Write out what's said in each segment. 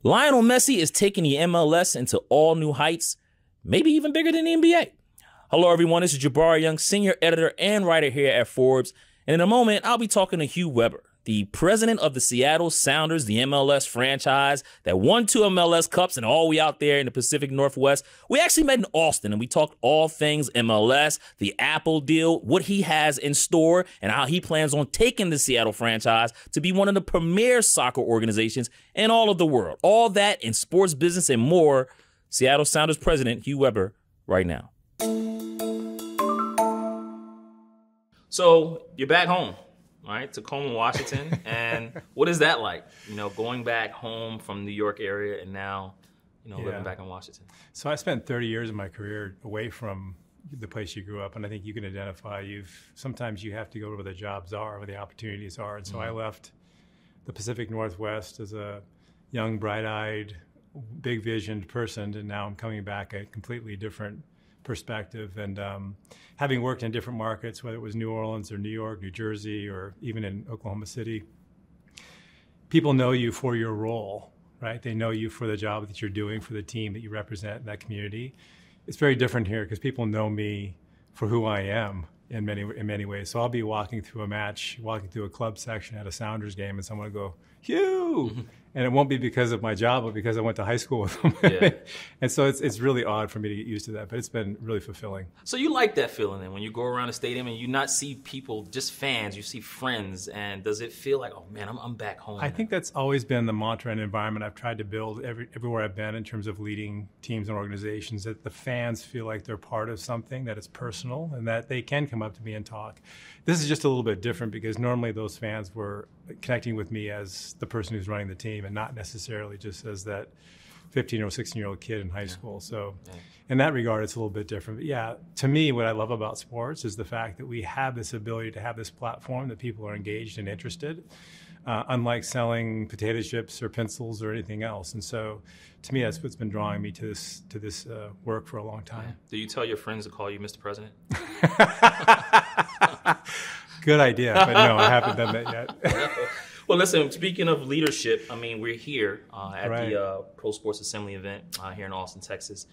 Lionel Messi is taking the MLS into all new heights, maybe even bigger than the NBA. Hello, everyone. This is Jabari Young, senior editor and writer here at Forbes. And in a moment, I'll be talking to Hugh, the president of the Seattle Sounders, the MLS franchise that won 2 MLS Cups and all we out there in the Pacific Northwest. We actually met in Austin and we talked all things MLS, the Apple deal, what he has in store, and how he plans on taking the Seattle franchise to be one of the premier soccer organizations in all of the world. All that in sports, business, and more. Seattle Sounders president Hugh right now. So you're back home. All right, Tacoma, Washington, and what is that like? You know, going back home from New York area and now, living back in Washington. So I spent 30 years of my career away from the place you grew up, and I think you can identify. Sometimes you have to go where the jobs are, where the opportunities are, and so I left the Pacific Northwest as a young, bright-eyed, big-visioned person, and now I'm coming back a completely different perspective. And having worked in different markets, whether it was New Orleans or New York, New Jersey, or even in Oklahoma City, people know you for your role, right? They know you for the job that you're doing, for the team that you represent in that community. It's very different here because people know me for who I am in many ways. So I'll be walking through a match, walking through a club section at a Sounders game, and someone will go, Hugh! And it won't be because of my job, but because I went to high school with them. Yeah. And so it's really odd for me to get used to that, but it's been really fulfilling. So you like that feeling then when you go around the stadium and you not see people, just fans, you see friends, and does it feel like, oh man, I'm back home? I think that's always been the mantra and environment I've tried to build everywhere I've been in terms of leading teams and organizations, that the fans feel like they're part of something, that it's personal, and that they can come up to me and talk. This is just a little bit different because normally those fans were connecting with me as the person who's running the team and not necessarily just as that 15 or 16-year-old kid in high school. So in that regard, it's a little bit different. But yeah, to me, what I love about sports is the fact that we have this ability to have this platform that people are engaged and interested, unlike selling potato chips or pencils or anything else. And so to me, that's what's been drawing me to this work for a long time. Yeah. Do you tell your friends to call you Mr. President? Good idea, but no, I haven't done that yet. Well, listen, speaking of leadership, I mean, we're here at the Pro Sports Assembly event here in Austin, Texas.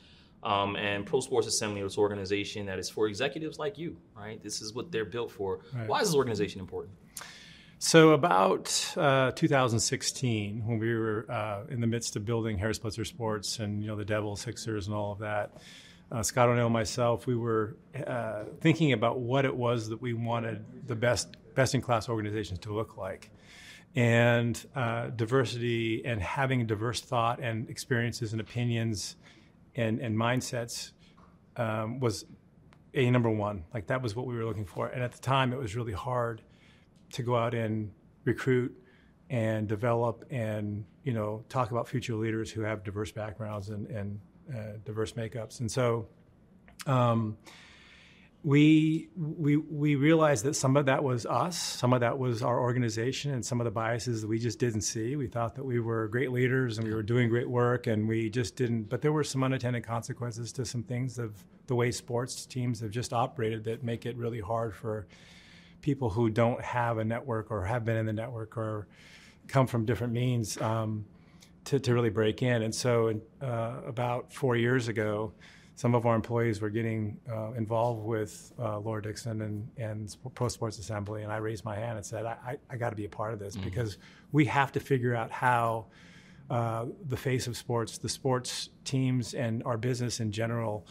And Pro Sports Assembly is an organization that is for executives like you, right? This is what they're built for. Right. Why is this organization important? So about 2016, when we were in the midst of building Harris Blitzer Sports and, the Devils, Sixers, and all of that, Scott O'Neill and myself, we were thinking about what it was that we wanted the best-in-class organizations to look like. And diversity and having diverse thought and experiences and opinions and mindsets was number one. Like, that was what we were looking for. And at the time, it was really hard to go out and recruit and develop and, talk about future leaders who have diverse backgrounds and diverse makeups. And so we realized that some of that was us, some of that was our organization, and some of the biases that we just didn't see. We thought that we were great leaders and we were doing great work, and we just didn't. But there were some unintended consequences to some things of the way sports teams have just operated that make it really hard for people who don't have a network or have been in the network or come from different means to really break in. And so about 4 years ago, some of our employees were getting involved with Laura Dixon and Pro Sports Assembly, and I raised my hand and said, I got to be a part of this because we have to figure out how the face of sports, the sports teams, and our business in general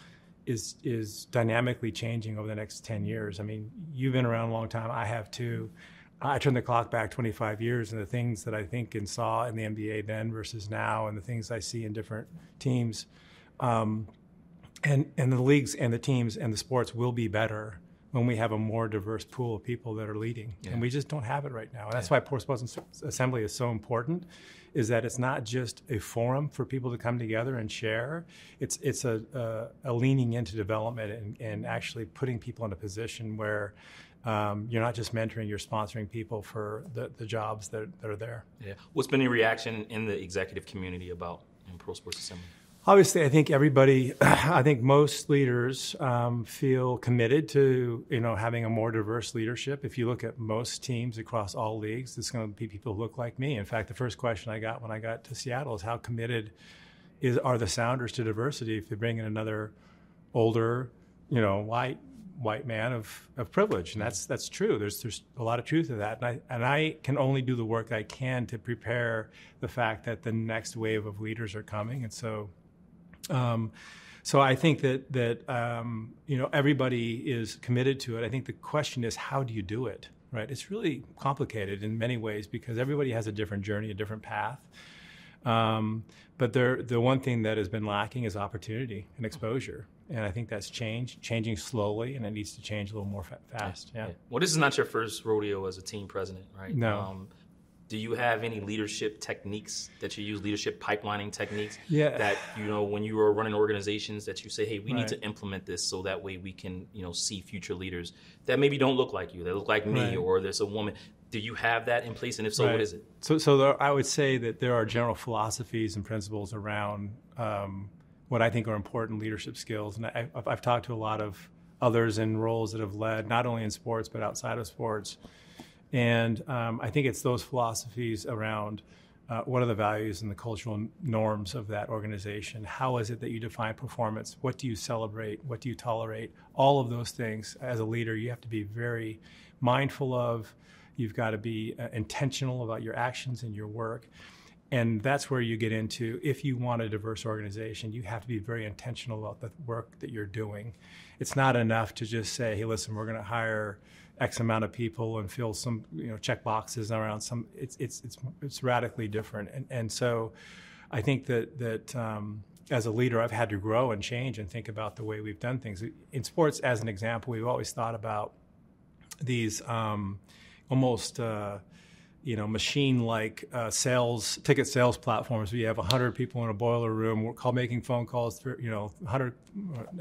is dynamically changing over the next 10 years. I mean, you've been around a long time. I have too. I turned the clock back 25 years, and the things that I think and saw in the NBA then versus now, and the things I see in different teams, and the leagues and the teams and the sports will be better when we have a more diverse pool of people that are leading. Yeah. And we just don't have it right now. And that's why Pro Sports Assembly is so important, is that it's not just a forum for people to come together and share. It's a leaning into development and actually putting people in a position where you're not just mentoring, you're sponsoring people for the jobs that are there. Yeah. What's been your reaction in the executive community about Pro Sports Assembly? Obviously, I think I think most leaders feel committed to, having a more diverse leadership. If you look at most teams across all leagues, it's going to be people who look like me. In fact, the first question I got when I got to Seattle is how committed are the Sounders to diversity if they bring in another older, white man of privilege, and that's true. There's a lot of truth to that, and I can only do the work I can to prepare the fact that the next wave of leaders are coming, and so I think that everybody is committed to it. I think the question is, how do you do it? Right? It's really complicated in many ways because everybody has a different journey, a different path. But the one thing that has been lacking is opportunity and exposure. And I think that's changing slowly, and it needs to change a little more fast. Yeah. Well, this is not your first rodeo as a team president, right? No. Do you have any leadership techniques that you use, leadership pipelining techniques that, when you are running organizations that you say, hey, we need to implement this so that way we can, see future leaders that maybe don't look like you, that look like me, or there's a woman. Do you have that in place? And if so, what is it? So I would say that there are general philosophies and principles around what I think are important leadership skills. And I've talked to a lot of others in roles that have led, not only in sports, but outside of sports. And I think it's those philosophies around what are the values and the cultural norms of that organization? How is it that you define performance? What do you celebrate? What do you tolerate? All of those things, as a leader, you have to be very mindful of. You've got to be intentional about your actions and your work. And that's where you get into, if you want a diverse organization, you have to be very intentional about the work that you're doing. It's not enough to just say, hey, listen, we're going to hire X amount of people and fill some, check boxes around some. It's radically different. And so I think that as a leader, I've had to grow and change and think about the way we've done things. In sports, as an example, we've always thought about these almost machine-like ticket sales platforms. We have 100 people in a boiler room. We're making phone calls for 100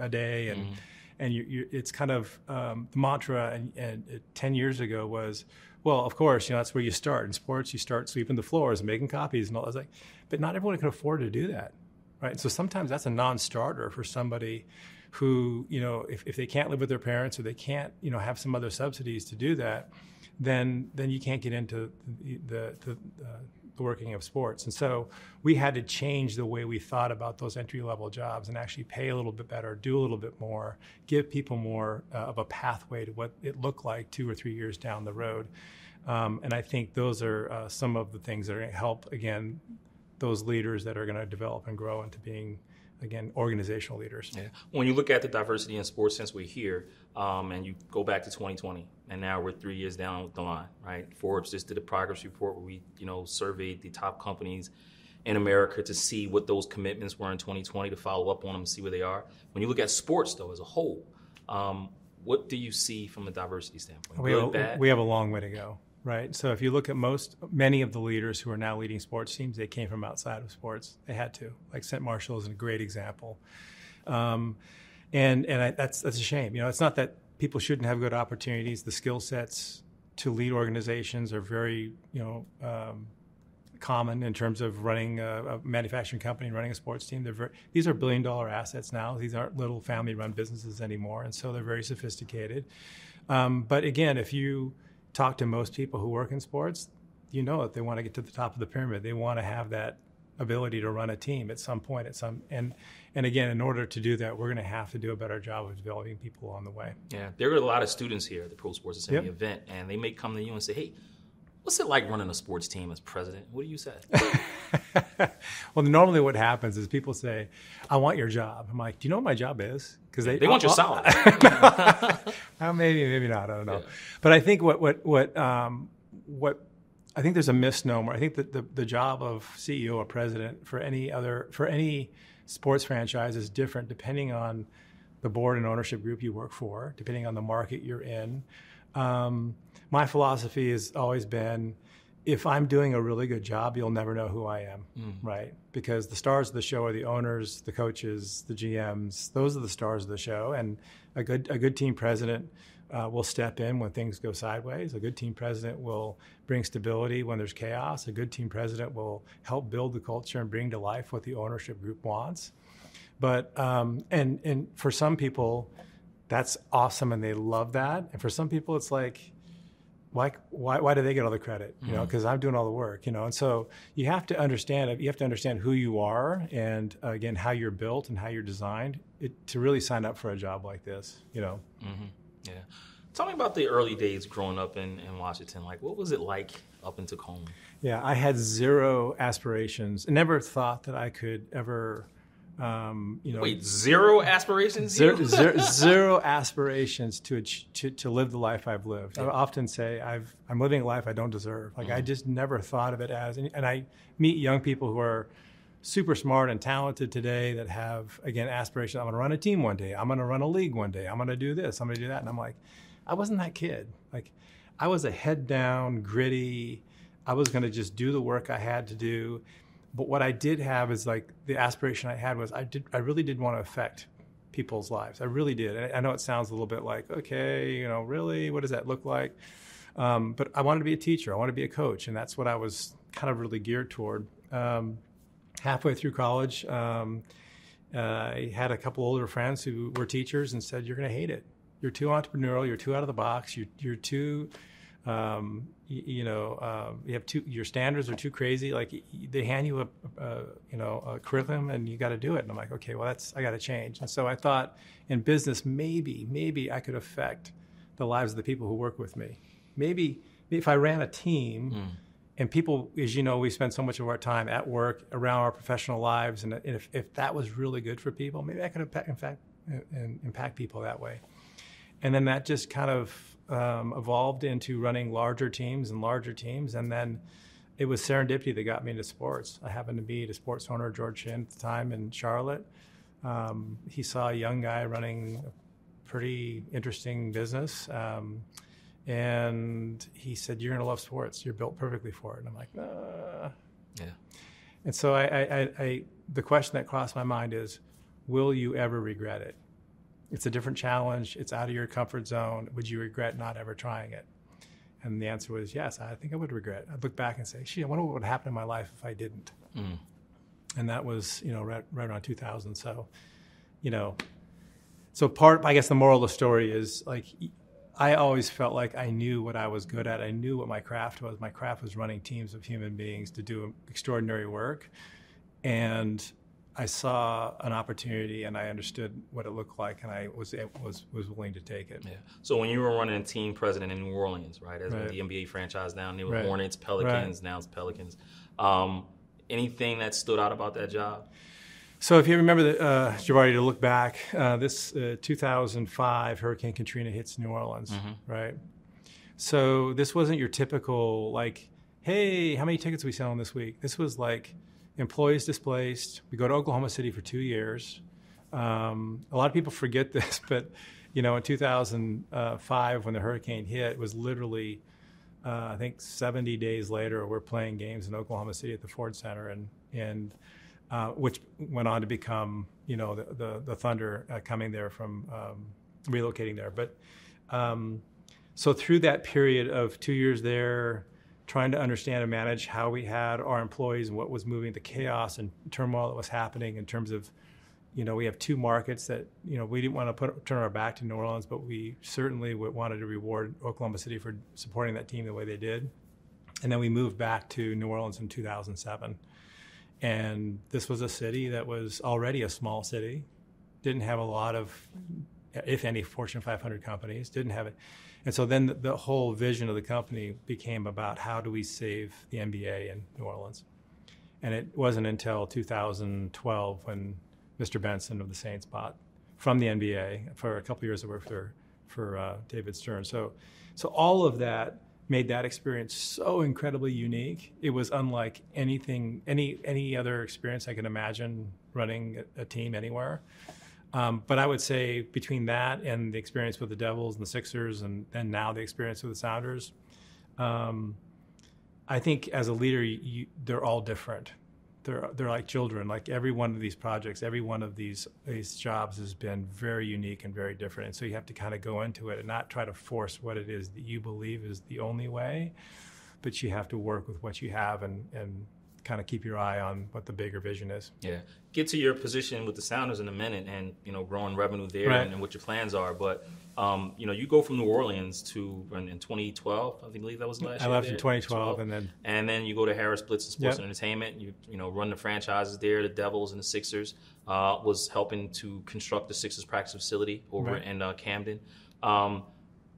a day, and it's kind of the mantra. And 10 years ago was, well, of course, that's where you start in sports. You start sweeping the floors and making copies and all. I was like, but not everyone can afford to do that, right? So sometimes that's a non-starter for somebody who, if they can't live with their parents or they can't, have some other subsidies to do that, then you can't get into the working of sports. And so we had to change the way we thought about those entry-level jobs and actually pay a little bit better, do a little bit more, give people more of a pathway to what it looked like 2 or 3 years down the road. And I think those are some of the things that are going to help, again, those leaders that are going to develop and grow into being, again, organizational leaders. Yeah. When you look at the diversity in sports since we're here, and you go back to 2020, and now we're 3 years down the line, right? Forbes just did a progress report where we, surveyed the top companies in America to see what those commitments were in 2020, to follow up on them and see where they are. When you look at sports, though, as a whole, what do you see from a diversity standpoint? Good, bad? We have a long way to go. Right. So if you look at many of the leaders who are now leading sports teams, they came from outside of sports. They had to. Like St. Marshall is a great example. That's a shame. It's not that people shouldn't have good opportunities. The skill sets to lead organizations are very, common in terms of running a manufacturing company and running a sports team. These are billion-dollar assets now. These aren't little family-run businesses anymore, and so they're very sophisticated. But again, if you talk to most people who work in sports, that they want to get to the top of the pyramid. They want to have that ability to run a team at some point. And again, in order to do that, we're going to have to do a better job of developing people on the way. Yeah, there are a lot of students here at the Pro Sports Assembly event, and they may come to you and say, hey, what's it like running a sports team as president? What do you say? Well, normally what happens is people say, I want your job. I'm like, do you know what my job is? Because they want your salary. Maybe not. I don't know. Yeah. But I think what I think there's a misnomer. I think that the job of CEO or president for any sports franchise is different depending on the board and ownership group you work for, depending on the market you're in. My philosophy has always been, if I'm doing a really good job, you'll never know who I am, right? Because the stars of the show are the owners, the coaches, the GMs. Those are the stars of the show. And a good team president will step in when things go sideways. A good team president will bring stability when there's chaos. A good team president will help build the culture and bring to life what the ownership group wants. But and for some people, that's awesome and they love that. And for some people, it's like, why do they get all the credit? You know, because I'm doing all the work. You know, and so you have to understand who you are and again how you're built and how you're designed to really sign up for a job like this. You know. Mm-hmm. Yeah. Tell me about the early days growing up in Washington. Like, what was it like up in Tacoma? Yeah, I had zero aspirations. I never thought that I could ever, Wait, zero aspirations? Zero aspirations to live the life I've lived. Yeah. I often say I'm living a life I don't deserve. Like I just never thought of it as, and I meet young people who are super smart and talented today that have, again, aspirations. I'm going to run a team one day. I'm going to run a league one day. I'm going to do this. I'm going to do that. And I'm like, I wasn't that kid. Like I was a head down, gritty. I was going to just do the work I had to do. But what I did have is like the aspiration I had was I really did want to affect people's lives. I really did. And I know it sounds a little bit like, okay, you know, really, what does that look like? But I wanted to be a teacher. I wanted to be a coach. And that's what I was kind of really geared toward. Halfway through college, I had a couple older friends who were teachers and said, you're going to hate it. You're too entrepreneurial. You're too out of the box. You're too, your standards are too crazy. Like they hand you a curriculum and you got to do it. And I'm like, okay, well, I got to change. And so I thought in business, maybe I could affect the lives of the people who work with me. Maybe if I ran a team. And people, as you know, we spend so much of our time at work, around our professional lives, and if that was really good for people, maybe I could impact people that way. And then that just kind of evolved into running larger teams, and then it was serendipity that got me into sports. I happened to meet a sports owner, George Shin, at the time in Charlotte. He saw a young guy running a pretty interesting business. And he said, you're going to love sports. You're built perfectly for it. And I'm like, Yeah. And so the question that crossed my mind is, will you ever regret it? It's a different challenge. It's out of your comfort zone. Would you regret not ever trying it? And the answer was, yes, I think I would regret. I'd look back and say, I wonder what would happen in my life if I didn't. And that was, right around 2000. So, I guess the moral of the story is like, I always felt like I knew what I was good at. I knew what my craft was. My craft was running teams of human beings to do extraordinary work. And I saw an opportunity and I understood what it looked like, and I was willing to take it. Yeah. So when you were running team president in New Orleans, right, as the NBA franchise down there with Hornets, Pelicans, now it's Pelicans, anything that stood out about that job? So if you remember, Jabari, to look back, this 2005 Hurricane Katrina hits New Orleans, right? So this wasn't your typical, like, hey, how many tickets are we selling this week? This was like employees displaced. We go to Oklahoma City for 2 years. A lot of people forget this, but, in 2005 when the hurricane hit, it was literally, I think 70 days later, we're playing games in Oklahoma City at the Ford Center, and which went on to become, the Thunder coming there from relocating there. But so through that period of 2 years there, trying to understand and manage how we had our employees and what was moving, the chaos and turmoil that was happening in terms of, we have two markets that, we didn't want to turn our back to New Orleans, but we certainly wanted to reward Oklahoma City for supporting that team the way they did. And then we moved back to New Orleans in 2007. And this was a city that was already a small city, didn't have a lot of, if any, Fortune 500 companies, didn't have it. And so then the whole vision of the company became about how do we save the NBA in New Orleans. And it wasn't until 2012 when Mr. Benson of the Saints bought from the NBA for a couple of years of work for David Stern. So all of that made that experience so incredibly unique. It was unlike any other experience I can imagine running a team anywhere. But I would say between that and the experience with the Devils and the Sixers and now the experience with the Sounders, I think as a leader, they're all different. they're like children. Like every one of these projects, every one of these jobs has been very unique and very different. And so you have to kind of go into it and not try to force what it is that you believe is the only way, but you have to work with what you have and kind of keep your eye on what the bigger vision is. Yeah. Get to your position with the Sounders in a minute and, growing revenue there Right. and what your plans are. But, you go from New Orleans to in 2012, I believe that was last year. I left there, in 2012 and then you go to Harris Blitz and Sports Yep. and Entertainment. You run the franchises there, the Devils and the Sixers. Was helping to construct the Sixers practice facility over Right. in Camden.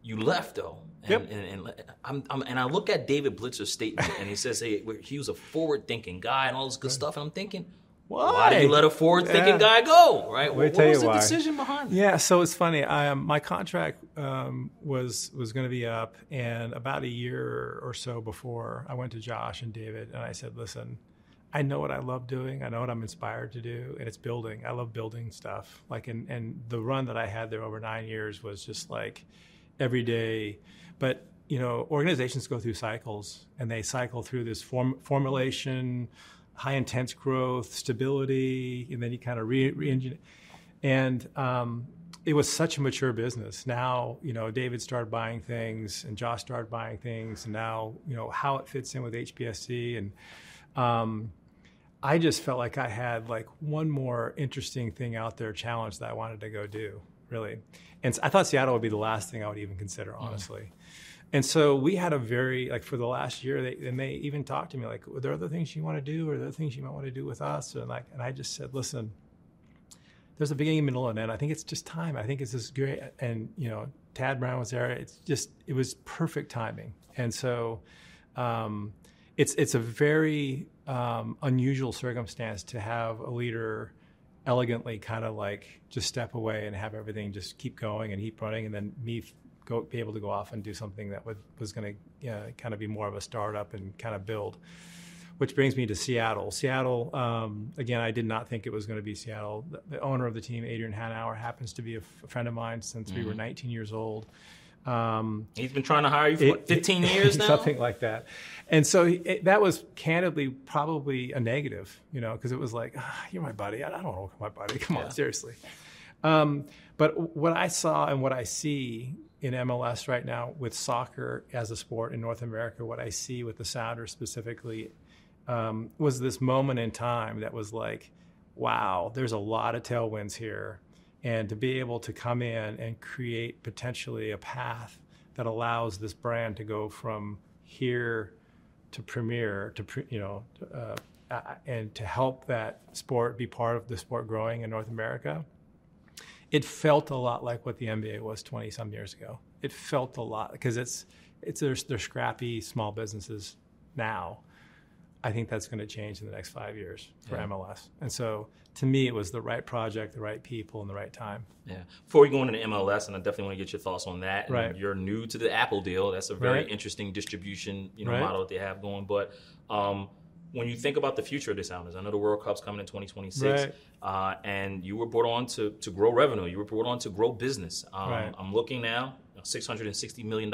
You left though, Yep. and I look at David Blitzer's statement, and he says, "Hey, he was a forward-thinking guy and all this good stuff." And I'm thinking, why do you let a forward-thinking guy go? Right? What was the decision behind it? Yeah, so it's funny. My contract was going to be up, and about a year or so before, I went to Josh and David, and I said, "Listen, I know what I love doing. I know what I'm inspired to do, and it's building. I love building stuff. Like, and the run that I had there over 9 years was just like every day. But organizations go through cycles, and they cycle through this formulation, high intense growth, stability, and then you kind of re-engineer. And it was such a mature business. Now, David started buying things, and Josh started buying things, and now, how it fits in with HPSC. And I just felt like I had like one more interesting thing out there, challenge that I wanted to go do, really. And I thought Seattle would be the last thing I would even consider, honestly. And so we had a very, for the last year, they even talked to me like, are there other things you want to do, or are there things you might want to do with us? And I just said, listen, there's a beginning, middle, and end. I think it's just time. I think it's just great. And, Tad Brown was there. It was perfect timing. And so it's a very unusual circumstance to have a leader elegantly kind of like just step away and have everything just keep going and keep running, and then me be able to go off and do something that was going to kind of be more of a startup and kind of build. Which brings me to Seattle. Seattle, again, I did not think it was going to be Seattle. The owner of the team, Adrian Hanauer, happens to be a friend of mine since we were 19 years old. He's been trying to hire you for 15 years now? Something like that. And so that was candidly probably a negative, because it was like, you're my buddy. I don't want to my buddy. Come on, seriously. But what I saw and what I see in MLS right now with soccer as a sport in North America, what I see with the Sounders specifically, was this moment in time that was like, wow, there's a lot of tailwinds here. And to be able to come in and create potentially a path that allows this brand to go from here to premier, and to help that sport be part of the sport growing in North America, it felt a lot like what the NBA was 20-some years ago. It felt a lot because they're scrappy small businesses now. I think that's going to change in the next 5 years for MLS. And so to me, it was the right project, the right people, and the right time. Yeah. Before we go into MLS, and I definitely want to get your thoughts on that. And right. You're new to the Apple deal. That's a very interesting distribution model that they have going. But when you think about the future of the Sounders, I know the World Cup's coming in 2026, and you were brought on to grow revenue. You were brought on to grow business. I'm looking now, $660 million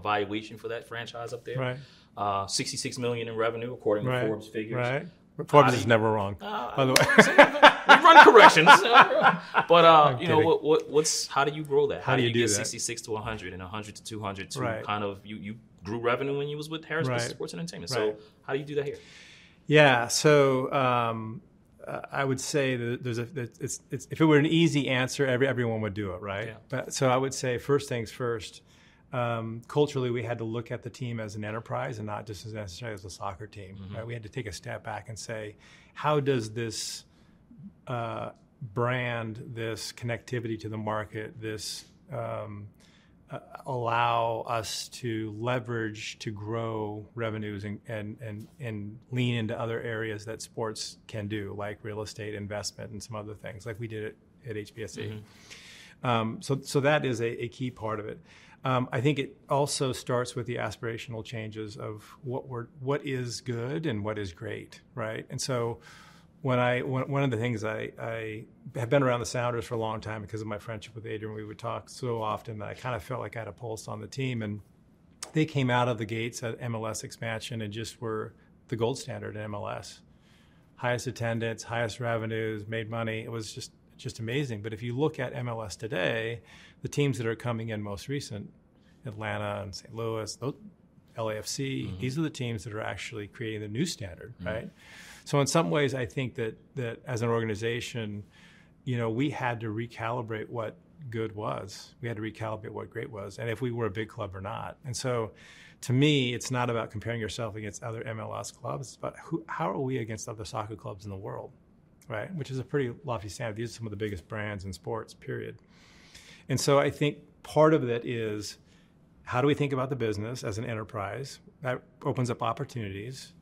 valuation for that franchise up there. Right. $66 million in revenue, according to Forbes figures. Right. Forbes is never wrong, by the way. We run corrections, but how do you grow that? How do you get that? 66 to 100 and 100 to 200 to kind of you grew revenue when you was with Harris Sports and Entertainment. So how do you do that here? Yeah. So I would say that if it were an easy answer, everyone would do it, right? Yeah. But so I would say first things first. Culturally, we had to look at the team as an enterprise and not just as necessarily as a soccer team. Mm-hmm. Right? We had to take a step back and say, how does this brand, this connectivity to the market, this allow us to leverage to grow revenues and lean into other areas that sports can do, like real estate investment and some other things, like we did at HPSC. Mm-hmm. So that is a key part of it. I think it also starts with the aspirational changes of what is good and what is great, right? And so one of the things I have been around the Sounders for a long time because of my friendship with Adrian. We would talk so often that I kind of felt like I had a pulse on the team, and they came out of the gates at MLS expansion and just were the gold standard in MLS. highest attendance, highest revenues, made money. It was just amazing. But if you look at MLS today, the teams that are coming in most recent, Atlanta and St. Louis, LAFC, these are the teams that are actually creating the new standard, right? So in some ways, I think that as an organization, we had to recalibrate what good was. We had to recalibrate what great was, and if we were a big club or not. And so to me, it's not about comparing yourself against other MLS clubs. It's about how are we against other soccer clubs in the world, right? Which is a pretty lofty standard. These are some of the biggest brands in sports, period. And so I think part of it is, how do we think about the business as an enterprise? That opens up opportunities.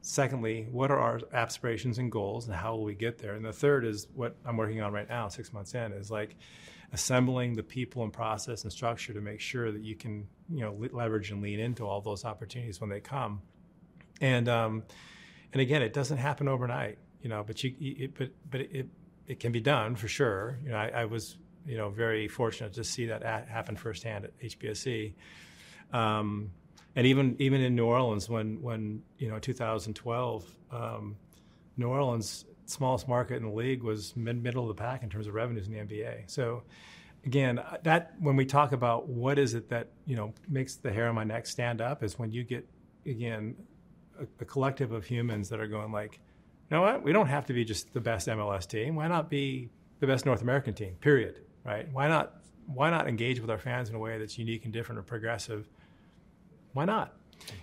Secondly, what are our aspirations and goals, and how will we get there? And the third is what I'm working on right now, 6 months in, is like assembling the people and process and structure to make sure that you can, leverage and lean into all those opportunities when they come. And again, it doesn't happen overnight, but it can be done for sure. I was, very fortunate to see that happen firsthand at HBSE. And even in New Orleans, when 2012, New Orleans, smallest market in the league, was middle of the pack in terms of revenues in the NBA. So again, that when we talk about what is it that makes the hair on my neck stand up, is when you get, again, a collective of humans that are going like, you know what, we don't have to be just the best MLS team. Why not be the best North American team? Period. Right? Why not engage with our fans in a way that's unique and different or progressive? Why not?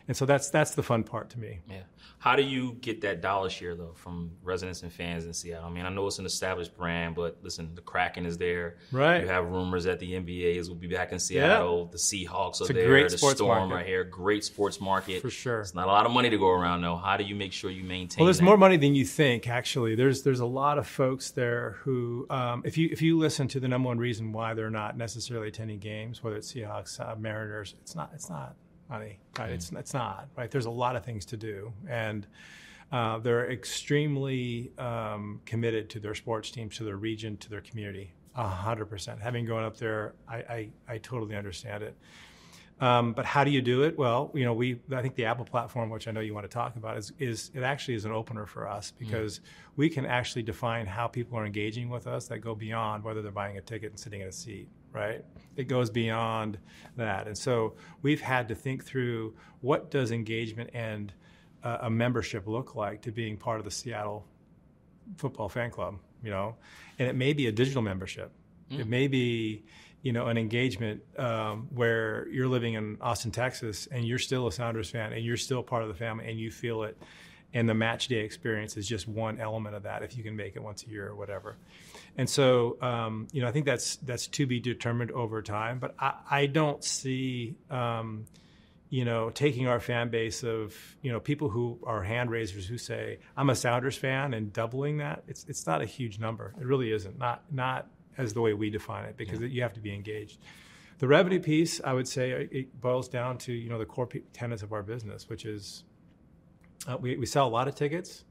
And so that's the fun part to me. Yeah. How do you get that dollar share, though, from residents and fans in Seattle? I mean, I know it's an established brand, but listen, the Kraken is there. Right. You have rumors that the NBA will be back in Seattle. Yeah. The Seahawks are there. Great the Storm market. Right here. Great sports market. For sure. It's not a lot of money to go around, though. How do you make sure you maintain Well, there's that? more money than you think, actually. There's a lot of folks there who, if you listen to the number one reason why they're not necessarily attending games, whether it's Seahawks, Mariners, it's not money, right? It's not, right? There's a lot of things to do, and they're extremely committed to their sports teams, to their region, to their community, 100%. Having grown up there, I totally understand it. But how do you do it? Well, I think the Apple platform, which I know you want to talk about, is it actually is an opener for us, because we can actually define how people are engaging with us that go beyond whether they're buying a ticket and sitting in a seat, right? It goes beyond that. And so we've had to think through, what does engagement and a membership look like to being part of the Seattle football fan club, And it may be a digital membership. It may be, an engagement where you're living in Austin, Texas, and you're still a Sounders fan, and you're still part of the family, and you feel it. And the match day experience is just one element of that, if you can make it once a year or whatever. And so, I think that's to be determined over time. But I don't see, taking our fan base of, people who are hand raisers who say, I'm a Sounders fan, and doubling that. It's not a huge number. It really isn't. Not as the way we define it, because you have to be engaged. The revenue piece, I would say, it boils down to, the core tenets of our business, which is we sell a lot of tickets.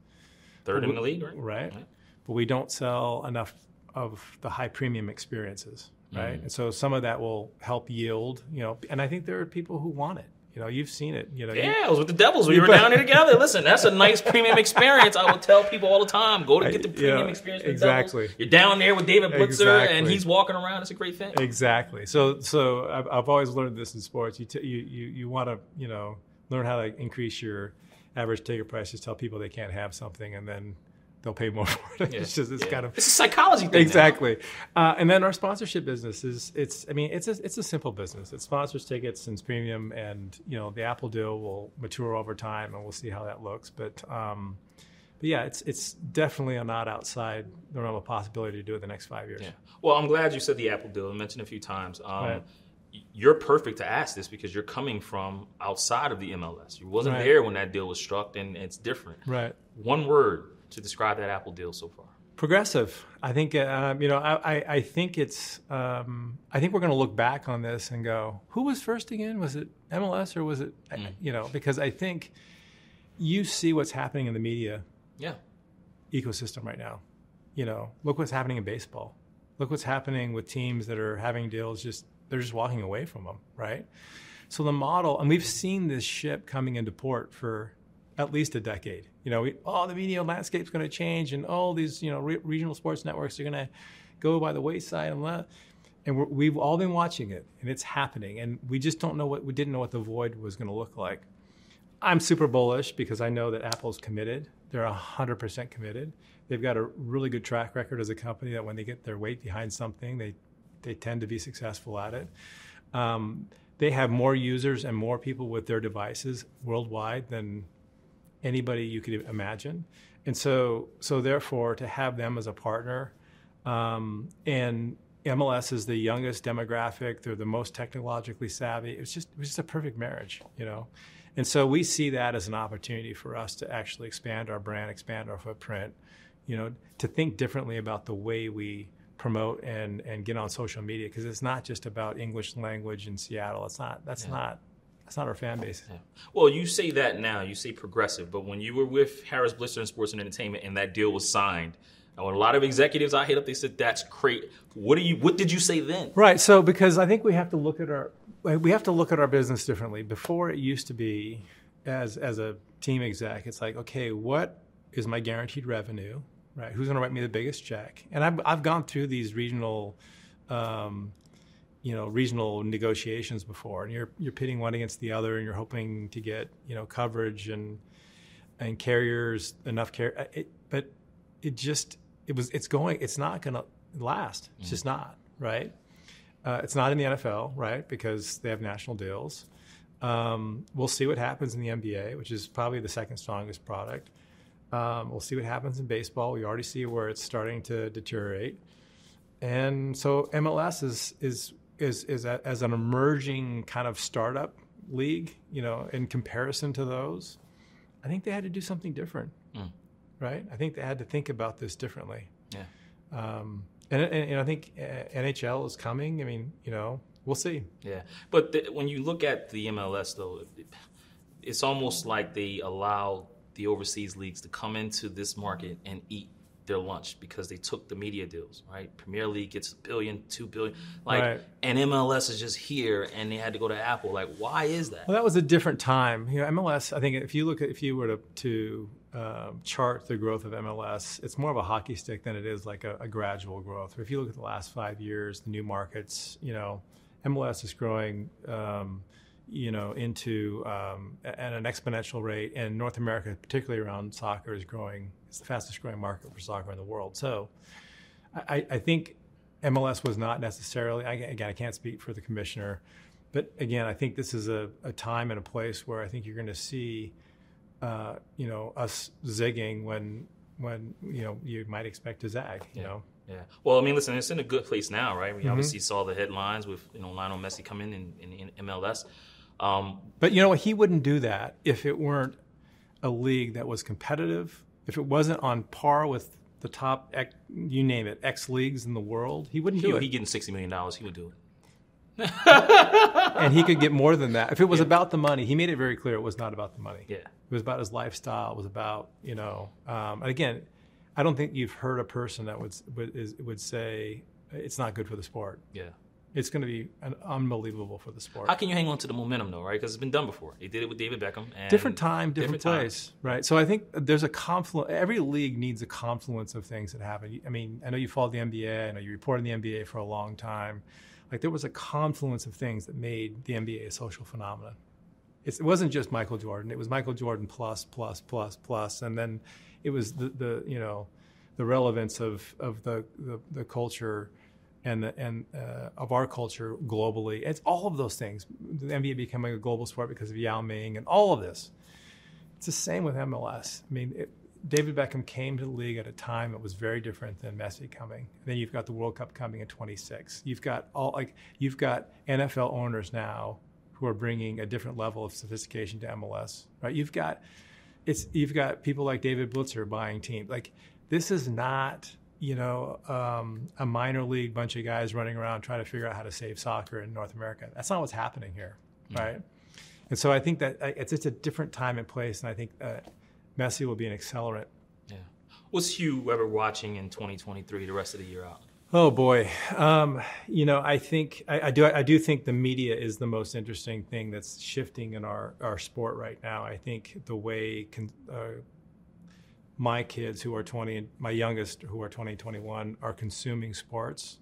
Third in the league, right? Right. But we don't sell enough of the high premium experiences, right? And so some of that will help yield, and I think there are people who want it. You've seen it. I was with the Devils. We were down there together. Listen, that's a nice premium experience. I would tell people all the time, go to get the premium experience with the Devils. You're down there with David Blitzer, and he's walking around. It's a great thing. Exactly. So I've always learned this in sports. You want to learn how to increase your average ticket price. Just tell people they can't have something, and then they'll pay more for it. It's a psychology thing. Exactly. And then our sponsorship business it's a simple business. It sponsors tickets and it's premium, and the Apple deal will mature over time, and we'll see how that looks. But yeah, it's definitely not outside the realm of possibility to do it the next 5 years. Yeah. Well, I'm glad you said the Apple deal. I mentioned a few times. Right. You're perfect to ask this, because you're coming from outside of the MLS. You wasn't there when that deal was struck, and it's different. Right. One word to describe that Apple deal so far. Progressive. I think, I think it's, I think we're going to look back on this and go, who was first again? Was it MLS or was it, because I think you see what's happening in the media ecosystem right now. Look what's happening in baseball. Look what's happening with teams that are having deals, they're just walking away from them, right? So the model, and we've seen this ship coming into port for at least a decade. The media landscape's going to change, and all these regional sports networks are going to go by the wayside, and we've all been watching it, and it's happening, and we just didn't know what the void was going to look like. I'm super bullish because I know that Apple's committed. They're 100% committed. They've got a really good track record as a company that when they get their weight behind something, they tend to be successful at it. They have more users and more people with their devices worldwide than anybody you could imagine. And so therefore, to have them as a partner, and MLS is the youngest demographic, they're the most technologically savvy. It was just a perfect marriage, And so we see that as an opportunity for us to actually expand our brand, expand our footprint, to think differently about the way we promote and get on social media, because it's not just about English language in Seattle. That's not our fan base. Yeah. Well, you say that now, you say progressive, but when you were with Harris Blitzer and Sports and Entertainment and that deal was signed, and when a lot of executives I hit up, they said, that's great. What did you say then? Right. So because I think we have to look at our business differently. Before, it used to be as a team exec, it's like, okay, what is my guaranteed revenue? Right? Who's going to write me the biggest check? And I've gone through these regional negotiations before, and you're pitting one against the other, and you're hoping to get coverage and carriers enough care. But it's not going to last. It's just not, right? It's not in the NFL, right? Because they have national deals. We'll see what happens in the NBA, which is probably the second strongest product. We'll see what happens in baseball. We already see where it's starting to deteriorate. And so MLS is as an emerging kind of startup league, in comparison to those. I think they had to do something different, right? I think they had to think about this differently. Yeah. And I think NHL is coming. I mean, we'll see. Yeah. But when you look at the MLS, though, it's almost like they allow the overseas leagues to come into this market and eat their lunch because they took the media deals, right? Premier League gets $1 billion, $2 billion, right. And MLS is just here, and they had to go to Apple. Like, why is that? Well, that was a different time. MLS. I think if you were to chart the growth of MLS, it's more of a hockey stick than it is like a gradual growth. If you look at the last 5 years, the new markets, MLS is growing. Into at an exponential rate, and North America, particularly around soccer, is growing. It's the fastest growing market for soccer in the world. So I think MLS was not necessarily, again, I can't speak for the commissioner, but again, I think this is a time and a place where I think you're going to see, us zigging when you might expect to zag, Yeah. Well, I mean, listen, it's in a good place now, right? We obviously saw the headlines with, Lionel Messi coming in MLS. But you know what? He wouldn't do that if it weren't a league that was competitive. If it wasn't on par with the top, you name it, X leagues in the world, he wouldn't do it. He's getting $60 million. He would do it. And he could get more than that. If it was about the money, he made it very clear it was not about the money. Yeah. It was about his lifestyle. It was about, and again, I don't think you've heard a person that would say it's not good for the sport. Yeah. It's going to be unbelievable for the sport. How can you hang on to the momentum, though, right? Because it's been done before. They did it with David Beckham. And different time, different place, right? So I think there's a confluence. Every league needs a confluence of things that happen. I mean, I know you followed the NBA. I know you reported the NBA for a long time. Like, there was a confluence of things that made the NBA a social phenomenon. It wasn't just Michael Jordan. It was Michael Jordan plus, and then it was the relevance of the culture and of our culture globally. It's all of those things. The NBA becoming a global sport because of Yao Ming and all of this. It's the same with MLS. I mean, David Beckham came to the league at a time that was very different than Messi coming. And then you've got the World Cup coming in 26. You've got NFL owners now who are bringing a different level of sophistication to MLS. Right? You've got people like David Blitzer buying teams. Like, this is not a minor league bunch of guys running around trying to figure out how to save soccer in North America. That's not what's happening here, right? And so I think that it's just a different time and place, and I think Messi will be an accelerant. Yeah. What's Hugh Weber watching in 2023, the rest of the year out? Oh boy, I think I do think the media is the most interesting thing that's shifting in our sport right now. I think the way my kids who are 20, my youngest who are 20, 21 are consuming sports,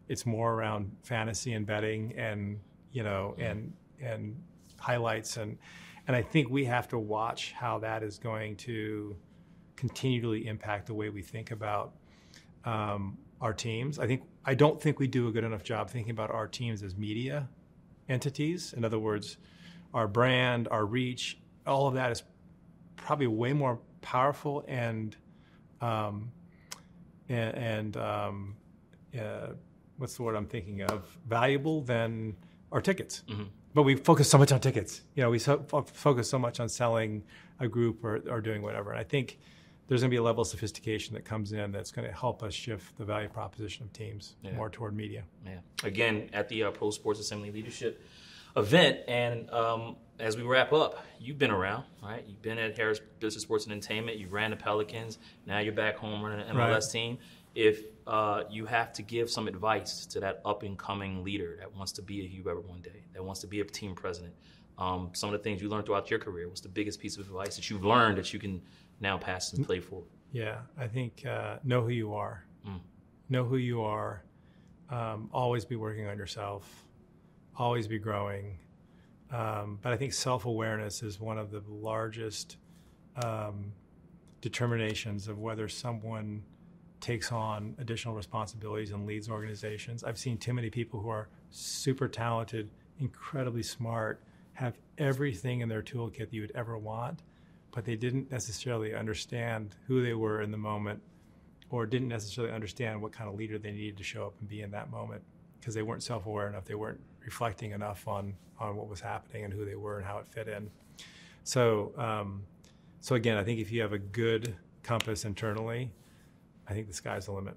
it's more around fantasy and betting and and highlights and I think we have to watch how that is going to continually impact the way we think about our teams. I don't think we do a good enough job thinking about our teams as media entities. In other words, our brand, our reach, all of that is probably way more powerful and what's the word I'm thinking of? Valuable than our tickets. Mm-hmm. But we focus so much on tickets. We focus so much on selling a group or doing whatever. And I think there's going to be a level of sophistication that comes in that's going to help us shift the value proposition of teams more toward media. Yeah. Again, at the Pro Sports Assembly Leadership event, and as we wrap up, you've been around, right? You've been at Harris Business Sports and Entertainment. You ran the Pelicans. Now you're back home running an MLS team. If you have to give some advice to that up-and-coming leader that wants to be a Hugh Weber one day, that wants to be a team president, some of the things you learned throughout your career, what's the biggest piece of advice that you've learned that you can now pass and play forward? Yeah, I think know who you are. Know who you are. Always be working on yourself. Always be growing. But I think self-awareness is one of the largest determinations of whether someone takes on additional responsibilities and leads organizations. I've seen too many people who are super talented, incredibly smart, have everything in their toolkit that you would ever want, but they didn't necessarily understand who they were in the moment or didn't necessarily understand what kind of leader they needed to show up and be in that moment because they weren't self-aware enough. They weren't reflecting enough on what was happening and who they were and how it fit in. So again, I think if you have a good compass internally, I think the sky's the limit.